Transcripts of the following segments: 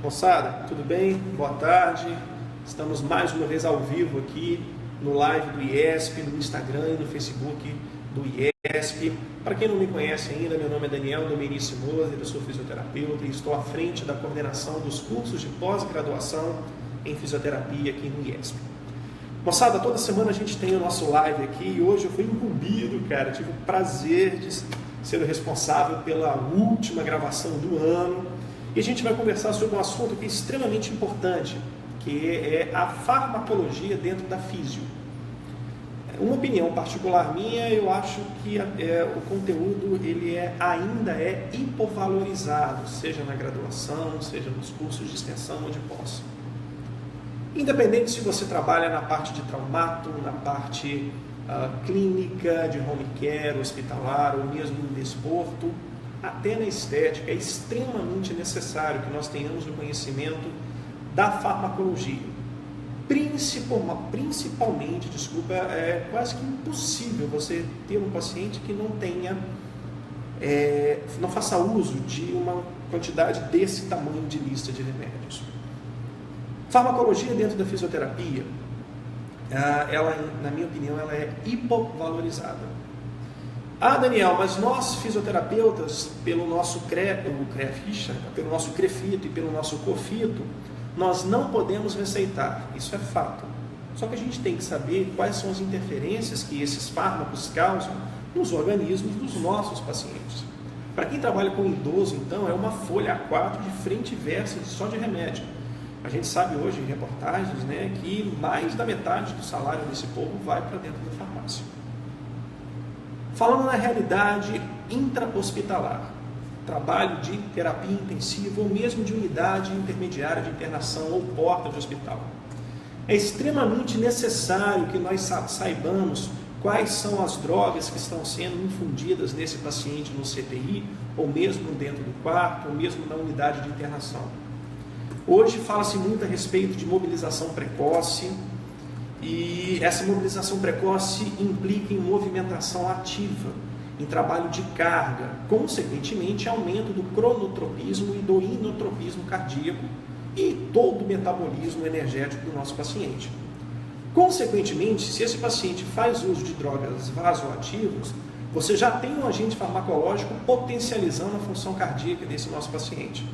Moçada, tudo bem? Boa tarde. Estamos mais uma vez ao vivo aqui no live do IESP, no Instagram e no Facebook do IESP. Para quem não me conhece ainda, meu nome é Daniel Domenici Moser, eu sou fisioterapeuta e estou à frente da coordenação dos cursos de pós-graduação em fisioterapia aqui no IESP. Moçada, toda semana a gente tem o nosso live aqui e hoje eu fui incumbido, cara. Tive o prazer de ser o responsável pela última gravação do ano. E a gente vai conversar sobre um assunto que é extremamente importante, que é a farmacologia dentro da físio. Uma opinião particular minha, eu acho que o conteúdo ainda é hipovalorizado, seja na graduação, seja nos cursos de extensão ou de pós. Independente se você trabalha na parte de traumato, na parte clínica, de home care, hospitalar ou mesmo no desporto, até na estética, é extremamente necessário que nós tenhamos o conhecimento da farmacologia. Principalmente, é quase que impossível você ter um paciente que não faça uso de uma quantidade desse tamanho de lista de remédios. Farmacologia dentro da fisioterapia, ela, na minha opinião, ela é hipovalorizada. Daniel, mas nós fisioterapeutas, pelo nosso pelo nosso CREFITO e pelo nosso COFITO, nós não podemos receitar. Isso é fato. Só que a gente tem que saber quais são as interferências que esses fármacos causam nos organismos dos nossos pacientes. Para quem trabalha com idoso, então, é uma folha A4 de frente e verso só de remédio. A gente sabe hoje em reportagens, que mais da metade do salário desse povo vai para dentro da farmácia. Falando na realidade intra-hospitalar, trabalho de terapia intensiva ou mesmo de unidade intermediária de internação ou porta de hospital. É extremamente necessário que nós saibamos quais são as drogas que estão sendo infundidas nesse paciente no CTI, ou mesmo dentro do quarto, ou mesmo na unidade de internação. Hoje fala-se muito a respeito de mobilização precoce, e essa mobilização precoce implica em movimentação ativa, em trabalho de carga, consequentemente aumento do cronotropismo e do inotropismo cardíaco e todo o metabolismo energético do nosso paciente. Consequentemente, se esse paciente faz uso de drogas vasoativas, você já tem um agente farmacológico potencializando a função cardíaca desse nosso paciente.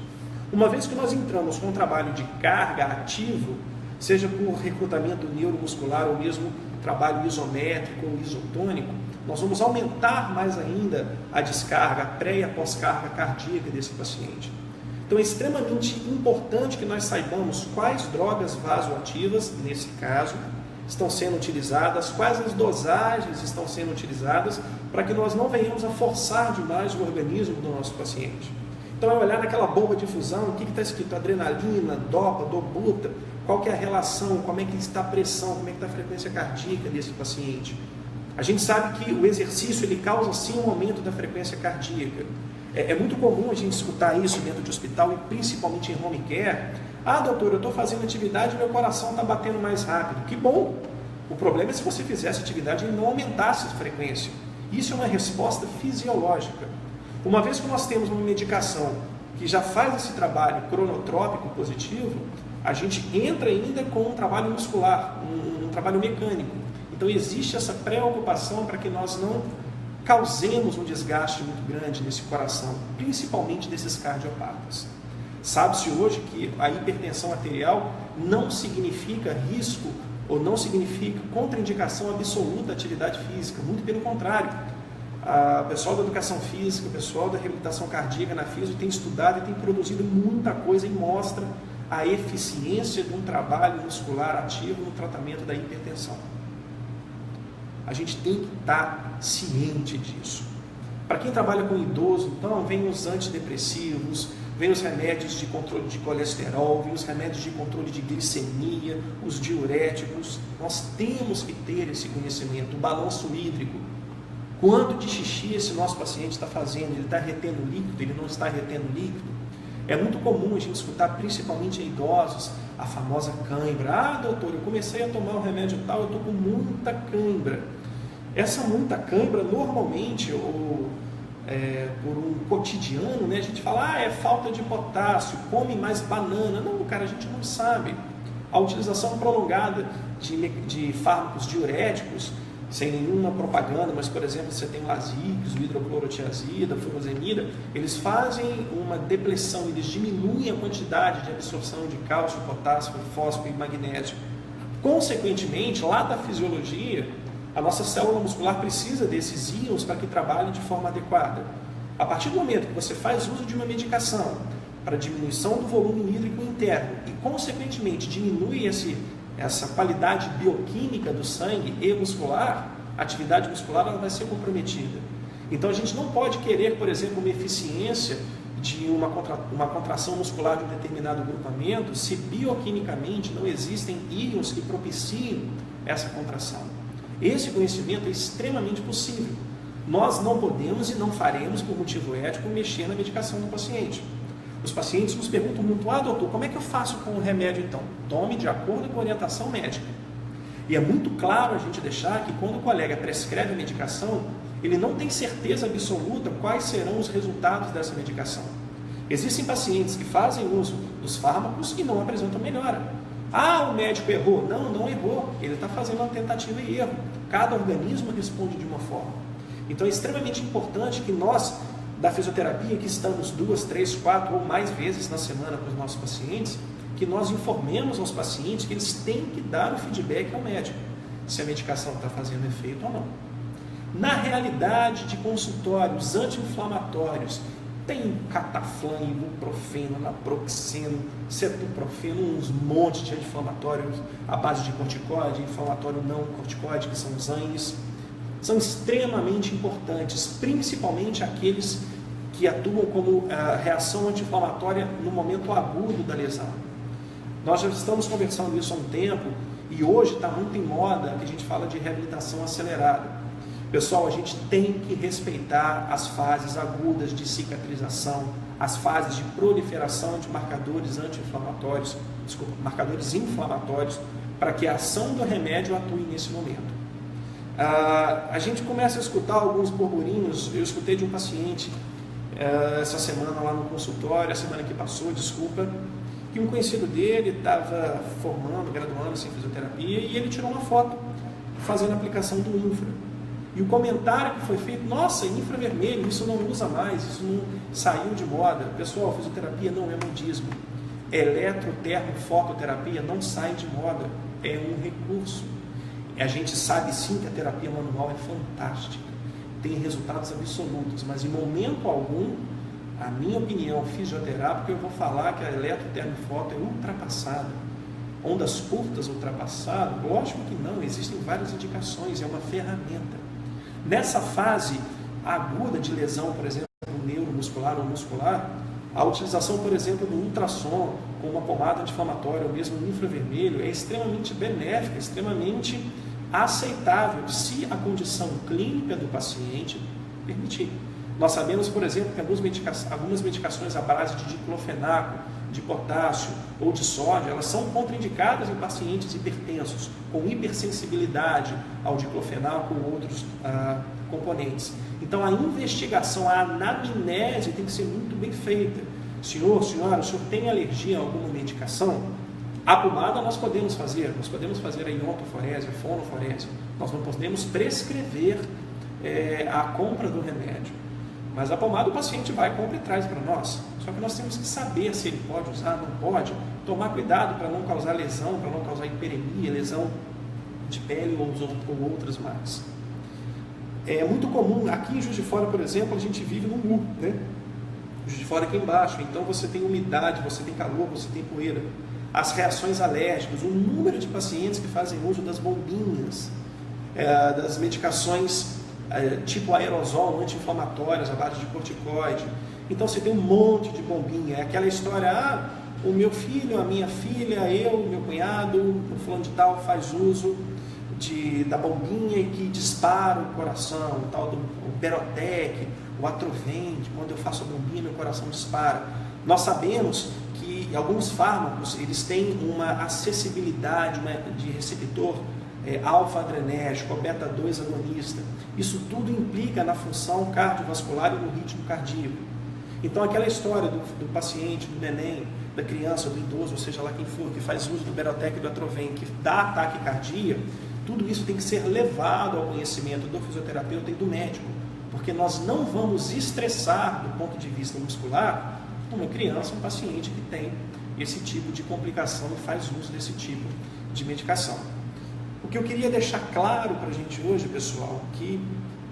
Uma vez que nós entramos com um trabalho de carga ativo, seja por recrutamento neuromuscular ou mesmo trabalho isométrico ou isotônico, nós vamos aumentar mais ainda a descarga, a pré e a pós-carga cardíaca desse paciente. Então é extremamente importante que nós saibamos quais drogas vasoativas, nesse caso, estão sendo utilizadas, quais as dosagens estão sendo utilizadas, para que nós não venhamos a forçar demais o organismo do nosso paciente. Então é olhar naquela bomba de infusão, o que está escrito? Adrenalina, dopa, dobuta, qual que é a relação, como é que está a pressão, como é que está a frequência cardíaca desse paciente. A gente sabe que o exercício ele causa sim um aumento da frequência cardíaca. É muito comum a gente escutar isso dentro de hospital e principalmente em home care. Doutor, eu estou fazendo atividade e meu coração está batendo mais rápido. Que bom! O problema é se você fizesse atividade e não aumentasse a frequência. Isso é uma resposta fisiológica. Uma vez que nós temos uma medicação que já faz esse trabalho cronotrópico positivo, a gente entra ainda com um trabalho muscular, um trabalho mecânico. Então existe essa preocupação para que nós não causemos um desgaste muito grande nesse coração, principalmente desses cardiopatas. Sabe-se hoje que a hipertensão arterial não significa risco ou não significa contraindicação absoluta à atividade física, muito pelo contrário. O pessoal da educação física, o pessoal da reabilitação cardíaca na físio tem estudado e tem produzido muita coisa e mostra a eficiência de um trabalho muscular ativo no tratamento da hipertensão. A gente tem que estar ciente disso. Para quem trabalha com idoso, então, vem os antidepressivos, vem os remédios de controle de colesterol, vem os remédios de controle de glicemia, os diuréticos. Nós temos que ter esse conhecimento, o balanço hídrico. Quanto de xixi esse nosso paciente está fazendo? Ele está retendo líquido? Ele não está retendo líquido? É muito comum a gente escutar, principalmente em idosos, a famosa cãibra. Doutor, eu comecei a tomar um remédio tal, eu estou com muita cãibra. Essa muita cãibra, normalmente, por um cotidiano, né? A gente fala, é falta de potássio, come mais banana. Não, cara, a gente não sabe. A utilização prolongada de fármacos diuréticos, sem nenhuma propaganda, mas, por exemplo, você tem Lasix, o hidroclorotiazida, a furosemida, eles fazem uma depressão, eles diminuem a quantidade de absorção de cálcio, potássio, fósforo e magnésio. Consequentemente, lá da fisiologia, a nossa célula muscular precisa desses íons para que trabalhem de forma adequada. A partir do momento que você faz uso de uma medicação para diminuição do volume hídrico interno e, consequentemente, diminui essa qualidade bioquímica do sangue e muscular, a atividade muscular ela vai ser comprometida. Então, a gente não pode querer, por exemplo, uma eficiência de uma contração muscular de um determinado grupamento se bioquimicamente não existem íons que propiciem essa contração. Esse conhecimento é extremamente possível. Nós não podemos e não faremos, por motivo ético, mexer na medicação do paciente. Os pacientes nos perguntam muito, doutor, como é que eu faço com o remédio então? Tome de acordo com a orientação médica. E é muito claro a gente deixar que quando o colega prescreve a medicação, ele não tem certeza absoluta quais serão os resultados dessa medicação. Existem pacientes que fazem uso dos fármacos e não apresentam melhora. O médico errou. Não errou. Ele está fazendo uma tentativa e erro. Cada organismo responde de uma forma. Então é extremamente importante que nós, da fisioterapia, que estamos 2, 3, 4 ou mais vezes na semana com os nossos pacientes, que nós informemos aos pacientes que eles têm que dar o feedback ao médico, se a medicação está fazendo efeito ou não. Na realidade de consultórios anti-inflamatórios, tem cataflã, ibuprofeno, naproxeno, cetoprofeno, uns montes de anti-inflamatórios à base de corticoide, inflamatório não corticoide, que são os ANIs. São extremamente importantes, principalmente aqueles que atuam como reação anti-inflamatória no momento agudo da lesão. Nós já estamos conversando isso há um tempo e hoje está muito em moda que a gente fala de reabilitação acelerada. Pessoal, a gente tem que respeitar as fases agudas de cicatrização, as fases de proliferação de marcadores anti-inflamatórios, marcadores inflamatórios, para que a ação do remédio atue nesse momento. A gente começa a escutar alguns burburinhos. Eu escutei de um paciente essa semana lá no consultório, a semana que passou, desculpa, que um conhecido dele estava graduando-se em fisioterapia, e ele tirou uma foto fazendo a aplicação do infra. E o comentário que foi feito, nossa, infravermelho, isso não usa mais, isso não saiu de moda. Pessoal, fisioterapia não é modismo. Eletrotermofototerapia não sai de moda, é um recurso. A gente sabe sim que a terapia manual é fantástica, tem resultados absolutos, mas em momento algum, a minha opinião fisioterápica, eu vou falar que a eletrotermofoto é ultrapassada. Ondas curtas ultrapassado? Lógico que não, existem várias indicações, é uma ferramenta. Nessa fase aguda de lesão, por exemplo, neuromuscular ou muscular, a utilização, por exemplo, do ultrassom com uma pomada anti-inflamatória ou mesmo no infravermelho é extremamente benéfica, extremamente aceitável, se a condição clínica do paciente permitir. Nós sabemos, por exemplo, que algumas medicações à base de diclofenaco, de potássio ou de sódio, elas são contraindicadas em pacientes hipertensos, com hipersensibilidade ao diclofenaco ou outros componentes. Então, a investigação, a anamnese tem que ser muito bem feita. Senhora, o senhor tem alergia a alguma medicação? A pomada nós podemos fazer a iontoforese, a fonoforese. Nós não podemos prescrever a compra do remédio. Mas a pomada o paciente vai, compra e traz para nós. Só que nós temos que saber se ele pode usar, não pode. Tomar cuidado para não causar lesão, para não causar hiperemia, lesão de pele ou outras mais. É muito comum, aqui em Juiz de Fora, por exemplo, a gente vive no nu, né? Juiz de Fora aqui embaixo, então você tem umidade, você tem calor, você tem poeira. As reações alérgicas, o número de pacientes que fazem uso das bombinhas, das medicações tipo aerosol, anti-inflamatórias, à base de corticoide. Então você tem um monte de bombinha. É aquela história, o meu filho, a minha filha, eu, meu cunhado, o fulano de tal faz uso da bombinha que dispara o coração, o tal do Berotec, o Atrovent. Quando eu faço a bombinha, meu coração dispara. Nós sabemos que alguns fármacos eles têm uma acessibilidade de receptor alfa-adrenérgico, beta-2 agonista. Isso tudo implica na função cardiovascular e no ritmo cardíaco. Então, aquela história do paciente, do neném, da criança, do idoso, ou seja lá quem for, que faz uso do Berotec e do Atrovem, que dá ataque cardíaco, tudo isso tem que ser levado ao conhecimento do fisioterapeuta e do médico, porque nós não vamos estressar, do ponto de vista muscular, uma criança, um paciente que tem esse tipo de complicação e faz uso desse tipo de medicação. O que eu queria deixar claro para a gente hoje, pessoal, que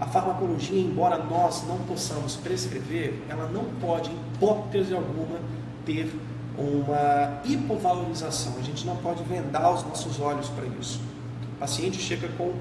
a farmacologia, embora nós não possamos prescrever, ela não pode, em hipótese alguma, ter uma hipovalorização. A gente não pode vendar os nossos olhos para isso. O paciente chega com um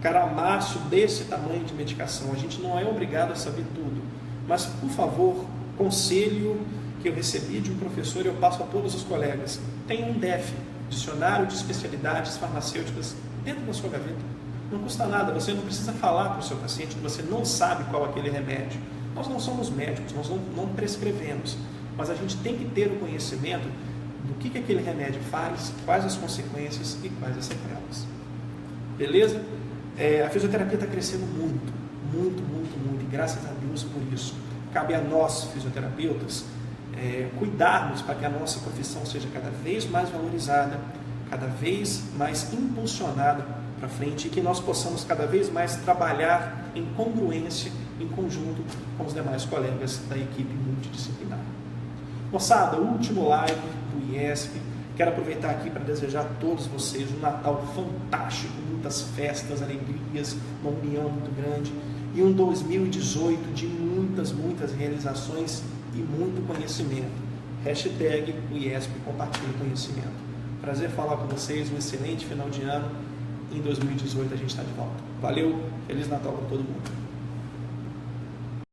caramaço desse tamanho de medicação. A gente não é obrigado a saber tudo. Mas, por favor, conselho que eu recebi de um professor e eu passo a todos os colegas. Tenha um DEF, Dicionário de Especialidades Farmacêuticas, dentro da sua gaveta. Não custa nada, você não precisa falar para o seu paciente que você não sabe qual é aquele remédio. Nós não somos médicos, nós não prescrevemos, mas a gente tem que ter o conhecimento do que aquele remédio faz, quais as consequências e quais as sequelas. Beleza? A fisioterapia está crescendo muito, e graças a Deus por isso. Cabe a nós, fisioterapeutas, cuidarmos para que a nossa profissão seja cada vez mais valorizada, cada vez mais impulsionada para frente e que nós possamos cada vez mais trabalhar em congruência, em conjunto com os demais colegas da equipe multidisciplinar. Moçada, último live do IESP. Quero aproveitar aqui para desejar a todos vocês um Natal fantástico, muitas festas, alegrias, uma união muito grande e um 2018 de muitas realizações e muito conhecimento. Hashtag o IESP compartilha conhecimento. Prazer falar com vocês, um excelente final de ano. Em 2018 a gente está de volta. Valeu, Feliz Natal para todo mundo.